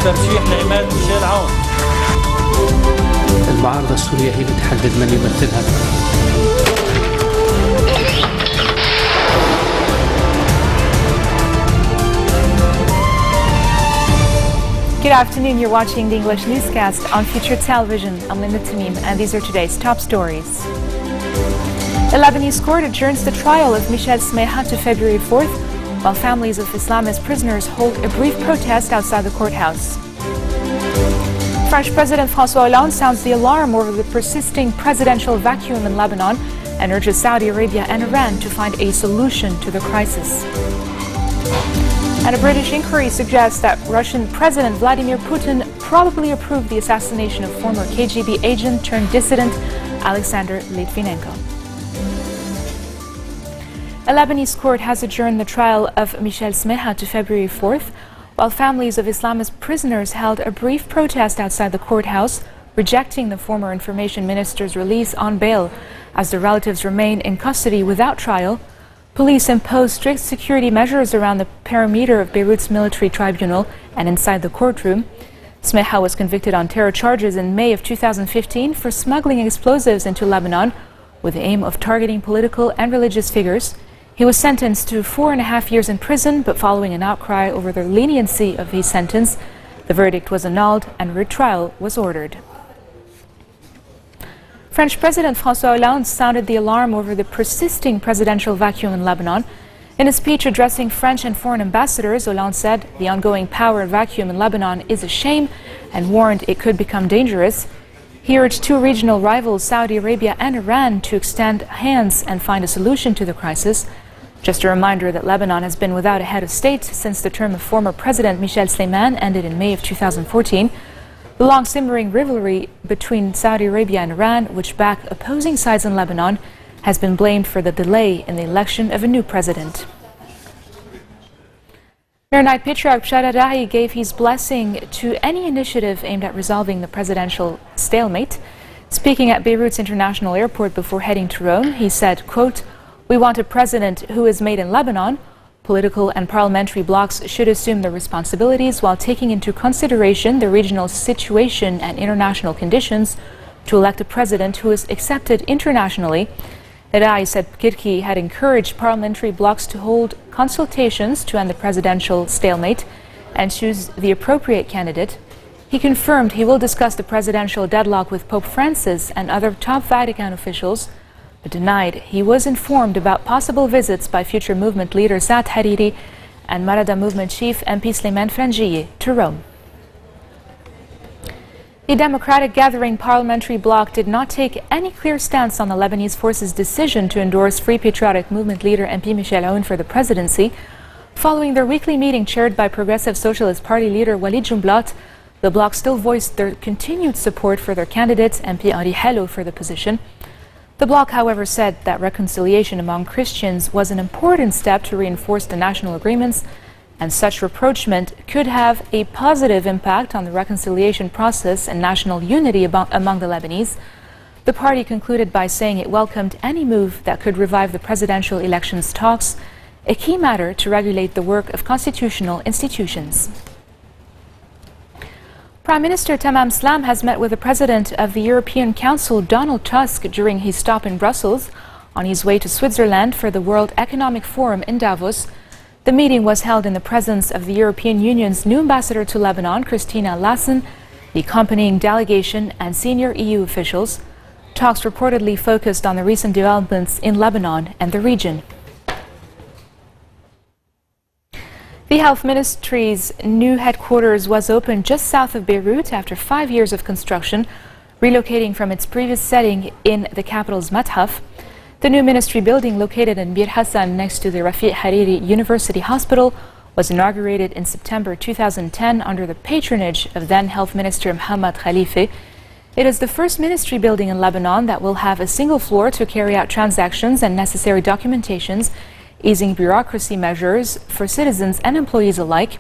بترشيح لعماد ميشيل عون. المعارضة السورية هي اللي تحدد من يمثلها. Good afternoon, you're watching the English newscast on Future Television. I'm Linda Tamim, and these are today's top stories. The Lebanese court adjourns the trial of Michel Smeha to February 4th, while families of Islamist prisoners hold a brief protest outside the courthouse. French President François Hollande sounds the alarm over the persisting presidential vacuum in Lebanon and urges Saudi Arabia and Iran to find a solution to the crisis. And a British inquiry suggests that Russian President Vladimir Putin probably approved the assassination of former KGB agent turned dissident Alexander Litvinenko. A Lebanese court has adjourned the trial of Michel Smeha to February 4th, while families of Islamist prisoners held a brief protest outside the courthouse, rejecting the former information minister's release on bail as the relatives remain in custody without trial. Police imposed strict security measures around the perimeter of Beirut's military tribunal and inside the courtroom. Smeha was convicted on terror charges in May of 2015 for smuggling explosives into Lebanon with the aim of targeting political and religious figures. He was sentenced to 4.5 years in prison, but following an outcry over the leniency of his sentence, the verdict was annulled and a retrial was ordered. French President François Hollande sounded the alarm over the persisting presidential vacuum in Lebanon. In a speech addressing French and foreign ambassadors, Hollande said the ongoing power vacuum in Lebanon is a shame and warned it could become dangerous. He urged two regional rivals, Saudi Arabia and Iran, to extend hands and find a solution to the crisis. Just a reminder that Lebanon has been without a head of state since the term of former President Michel Sleiman ended in May of 2014. The long simmering rivalry between Saudi Arabia and Iran, which back opposing sides in Lebanon, has been blamed for the delay in the election of a new president. Maronite Patriarch Bshara Rahi gave his blessing to any initiative aimed at resolving the presidential stalemate. Speaking at Beirut's International Airport before heading to Rome, he said, quote, "We want a president who is made in Lebanon. Political and parliamentary blocs should assume their responsibilities while taking into consideration the regional situation and international conditions to elect a president who is accepted internationally." Rai said Kirki had encouraged parliamentary blocs to hold consultations to end the presidential stalemate and choose the appropriate candidate. He confirmed he will discuss the presidential deadlock with Pope Francis and other top Vatican officials, but denied he was informed about possible visits by Future Movement leader Saad Hariri and Marada Movement chief MP Sleiman Frangieh to Rome. The Democratic Gathering parliamentary bloc did not take any clear stance on the Lebanese forces' decision to endorse Free Patriotic Movement leader MP Michel Aoun for the presidency. Following their weekly meeting chaired by Progressive Socialist Party leader Walid Jumblat, the bloc still voiced their continued support for their candidate, MP Henri Hello, for the position. The bloc, however, said that reconciliation among Christians was an important step to reinforce the national agreements, and such rapprochement could have a positive impact on the reconciliation process and national unity among the Lebanese. The party concluded by saying it welcomed any move that could revive the presidential elections talks, a key matter to regulate the work of constitutional institutions. Prime Minister Tamam Slam has met with the President of the European Council, Donald Tusk, during his stop in Brussels on his way to Switzerland for the World Economic Forum in Davos. The meeting was held in the presence of the European Union's new ambassador to Lebanon, Christina Lassen, the accompanying delegation and senior EU officials. Talks reportedly focused on the recent developments in Lebanon and the region. The Health Ministry's new headquarters was opened just south of Beirut after 5 years of construction, relocating from its previous setting in the capital's Mathaf. The new ministry building, located in Bir Hassan next to the Rafiq Hariri University Hospital, was inaugurated in September 2010 under the patronage of then Health Minister Mohammad Khalife. It is the first ministry building in Lebanon that will have a single floor to carry out transactions and necessary documentations, easing bureaucracy measures for citizens and employees alike.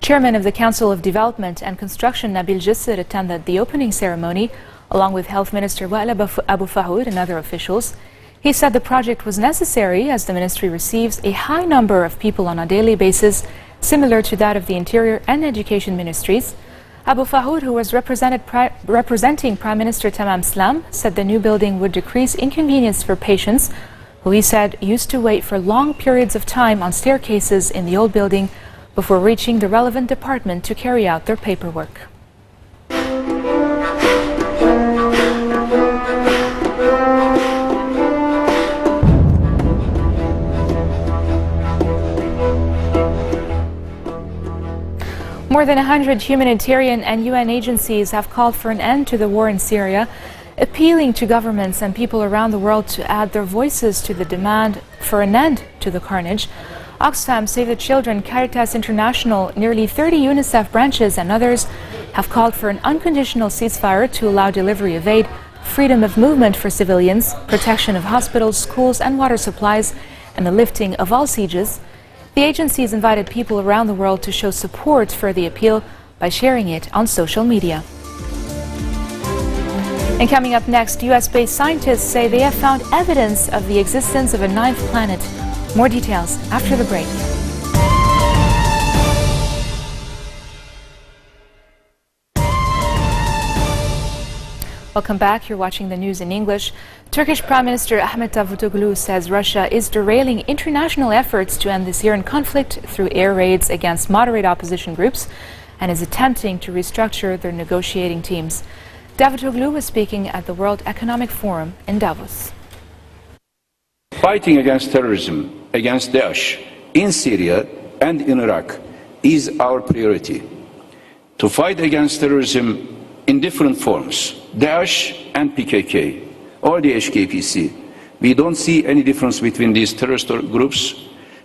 Chairman of the Council of Development and Construction, Nabil Jisr, attended the opening ceremony, along with Health Minister Wael Abu Fahoud and other officials. He said the project was necessary as the ministry receives a high number of people on a daily basis, similar to that of the Interior and Education ministries. Abu Fahoud, who was representing Prime Minister Tamam Slam, said the new building would decrease inconvenience for patients, who he said used to wait for long periods of time on staircases in the old building before reaching the relevant department to carry out their paperwork. More than 100 humanitarian and UN agencies have called for an end to the war in Syria, appealing to governments and people around the world to add their voices to the demand for an end to the carnage. Oxfam, Save the Children, Caritas International, nearly 30 UNICEF branches and others have called for an unconditional ceasefire to allow delivery of aid, freedom of movement for civilians, protection of hospitals, schools and water supplies, and the lifting of all sieges. The agencies invited people around the world to show support for the appeal by sharing it on social media. And coming up next, US-based scientists say they have found evidence of the existence of a ninth planet. More details after the break. Welcome back. You're watching the news in English. Turkish Prime Minister Ahmet Davutoglu says Russia is derailing international efforts to end the Syrian conflict through air raids against moderate opposition groups and is attempting to restructure their negotiating teams. Davutoglu was speaking at the World Economic Forum in Davos. Fighting against terrorism, against Daesh in Syria and in Iraq is our priority. To fight against terrorism in different forms, Daesh and PKK, or the HKPC. We don't see any difference between these terrorist groups.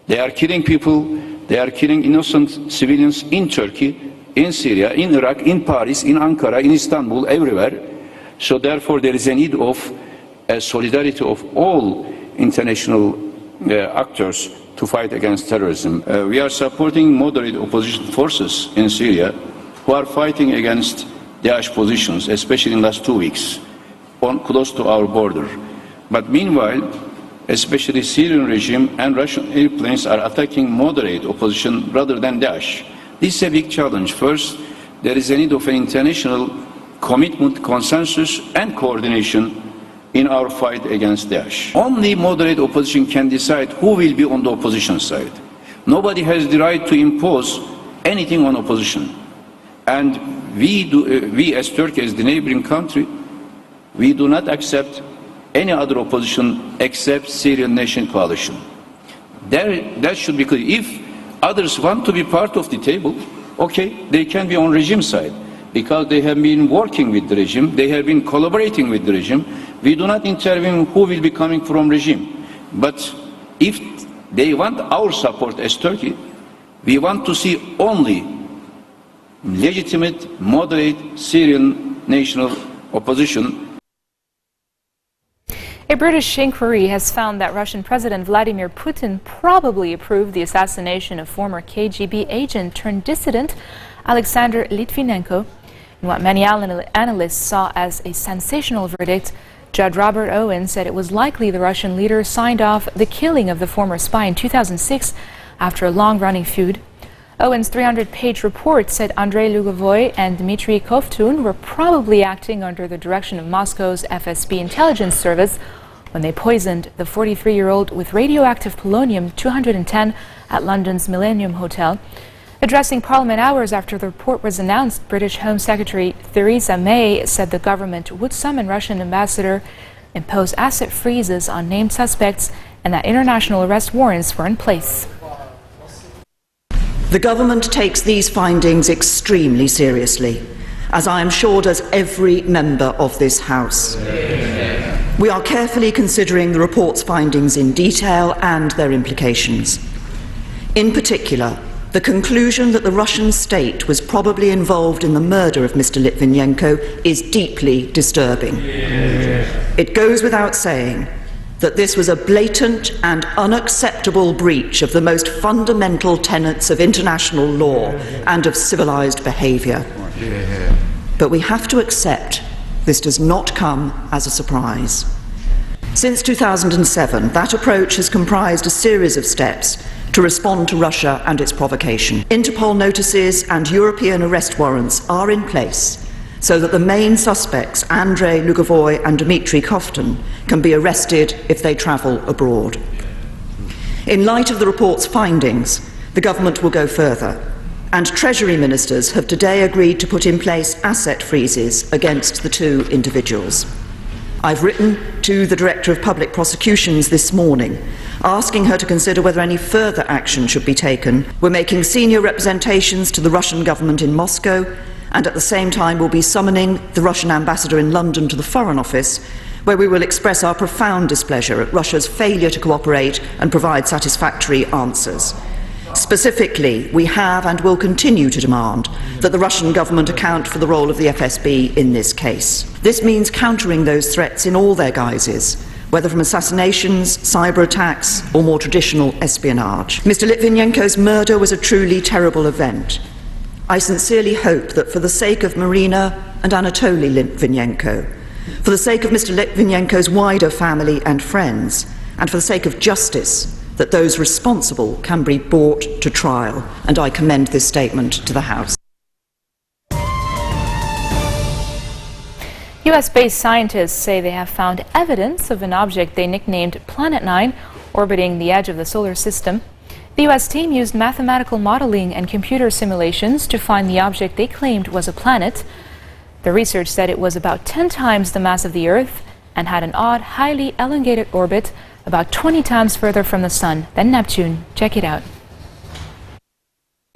They are killing people, they are killing innocent civilians in Turkey, in Syria, in Iraq, in Paris, in Ankara, in Istanbul, everywhere. So therefore there is a need of a solidarity of all international actors to fight against terrorism. We are supporting moderate opposition forces in Syria who are fighting against Daesh positions, especially in the last 2 weeks, close to our border. But meanwhile, especially Syrian regime and Russian airplanes are attacking moderate opposition rather than Daesh. This is a big challenge. First, there is a need of an international commitment, consensus and coordination in our fight against Daesh. Only moderate opposition can decide who will be on the opposition side. Nobody has the right to impose anything on opposition. And we as Turkey, as the neighboring country, we do not accept any other opposition except Syrian Nation Coalition. That should be clear. If others want to be part of the table, okay, they can be on regime side because they have been working with the regime, they have been collaborating with the regime. We do not intervene who will be coming from regime. But if they want our support as Turkey, we want to see only legitimate, moderate Syrian national opposition. A British inquiry has found that Russian President Vladimir Putin probably approved the assassination of former KGB agent turned dissident Alexander Litvinenko in what many analysts saw as a sensational verdict. Judge Robert Owen said it was likely the Russian leader signed off the killing of the former spy in 2006 after a long-running feud. Owen's 300-page report said Andrei Lugovoy and Dmitry Kovtun were probably acting under the direction of Moscow's FSB intelligence service when they poisoned the 43-year-old with radioactive polonium-210 at London's Millennium Hotel. Addressing Parliament hours after the report was announced, British Home Secretary Theresa May said the government would summon Russian ambassador, impose asset freezes on named suspects, and that international arrest warrants were in place. The government takes these findings extremely seriously, as I am sure does every member of this House. We are carefully considering the report's findings in detail and their implications. In particular, the conclusion that the Russian state was probably involved in the murder of Mr. Litvinenko is deeply disturbing. It goes without saying that this was a blatant and unacceptable breach of the most fundamental tenets of international law and of civilized behaviour. But we have to accept this does not come as a surprise. Since 2007, that approach has comprised a series of steps to respond to Russia and its provocation. Interpol notices and European arrest warrants are in place so that the main suspects, Andrei Lugovoy and Dmitry Koftin, can be arrested if they travel abroad. In light of the report's findings, the government will go further, and Treasury ministers have today agreed to put in place asset freezes against the two individuals. I've written to the Director of Public Prosecutions this morning, asking her to consider whether any further action should be taken. We're making senior representations to the Russian government in Moscow, and at the same time we'll be summoning the Russian ambassador in London to the Foreign Office, where we will express our profound displeasure at Russia's failure to cooperate and provide satisfactory answers. Specifically, we have and will continue to demand that the Russian government account for the role of the FSB in this case. This means countering those threats in all their guises, whether from assassinations, cyber attacks, or more traditional espionage. Mr. Litvinenko's murder was a truly terrible event. I sincerely hope that for the sake of Marina and Anatoly Litvinenko, for the sake of Mr. Litvinenko's wider family and friends, and for the sake of justice, that those responsible can be brought to trial. And I commend this statement to the House. US-based scientists say they have found evidence of an object they nicknamed Planet 9 orbiting the edge of the solar system. The US team used mathematical modeling and computer simulations to find the object they claimed was a planet. The research said it was about 10 times the mass of the Earth and had an odd, highly elongated orbit about 20 times further from the Sun than Neptune. Check it out.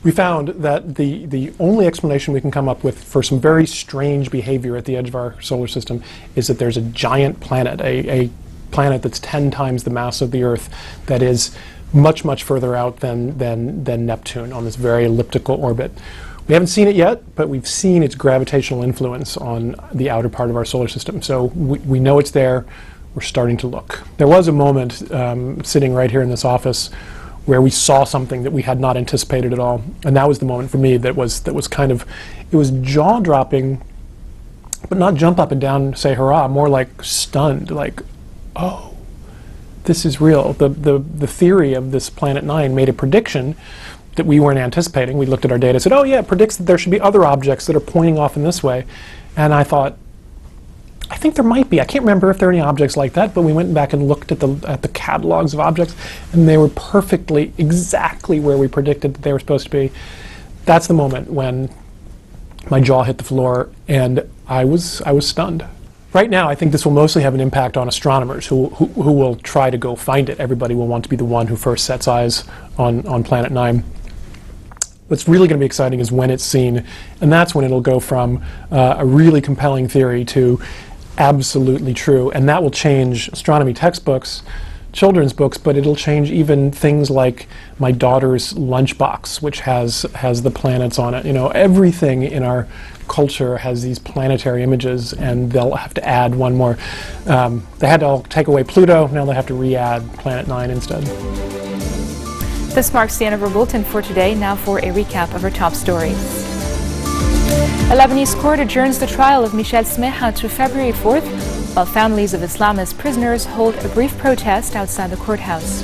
We found that the only explanation we can come up with for some very strange behavior at the edge of our solar system is that there's a giant planet, a planet that's 10 times the mass of the Earth, that is much, much further out than Neptune on this very elliptical orbit. We haven't seen it yet, but we've seen its gravitational influence on the outer part of our solar system. So we know it's there. We're starting to look. There was a moment sitting right here in this office where we saw something that we had not anticipated at all, and that was the moment for me that was kind of, it was jaw-dropping, but not jump up and down, say hurrah, more like stunned, like, oh, this is real. The theory of this Planet 9 made a prediction that we weren't anticipating. We looked at our data and said, oh yeah, it predicts that there should be other objects that are pointing off in this way. And I thought, I think there might be. I can't remember if there are any objects like that, but we went back and looked at the catalogs of objects, and they were perfectly, exactly where we predicted that they were supposed to be. That's the moment when my jaw hit the floor, and I was stunned. Right now, I think this will mostly have an impact on astronomers who will try to go find it. Everybody will want to be the one who first sets eyes on Planet 9. What's really going to be exciting is when it's seen, and that's when it'll go from a really compelling theory to absolutely true, and that will change astronomy textbooks, children's books, but it'll change even things like my daughter's lunchbox, which has the planets on it. You know, everything in our culture has these planetary images, and they'll have to add one more. They had to all take away Pluto, now they have to re-add Planet 9 instead. This marks the end of our bulletin for today. Now for a recap of our top stories. A Lebanese court adjourns the trial of Michel Smeha to February 4th, while families of Islamist prisoners hold a brief protest outside the courthouse.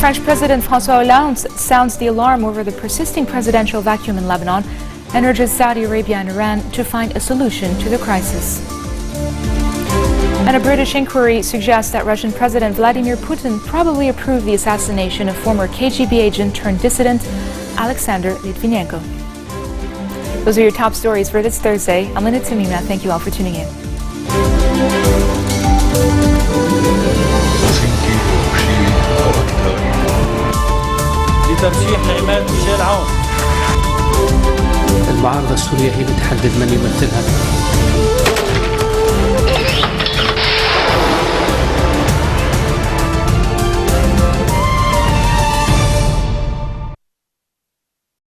French President François Hollande sounds the alarm over the persisting presidential vacuum in Lebanon and urges Saudi Arabia and Iran to find a solution to the crisis. And a British inquiry suggests that Russian President Vladimir Putin probably approved the assassination of former KGB agent turned dissident Alexander Litvinenko. Those are your top stories for this Thursday. I'm Linda Tamima. Thank you all for tuning in. لترشيح عماد ميشيل عون. المعارضة السورية هي بتحدد من يمثلها.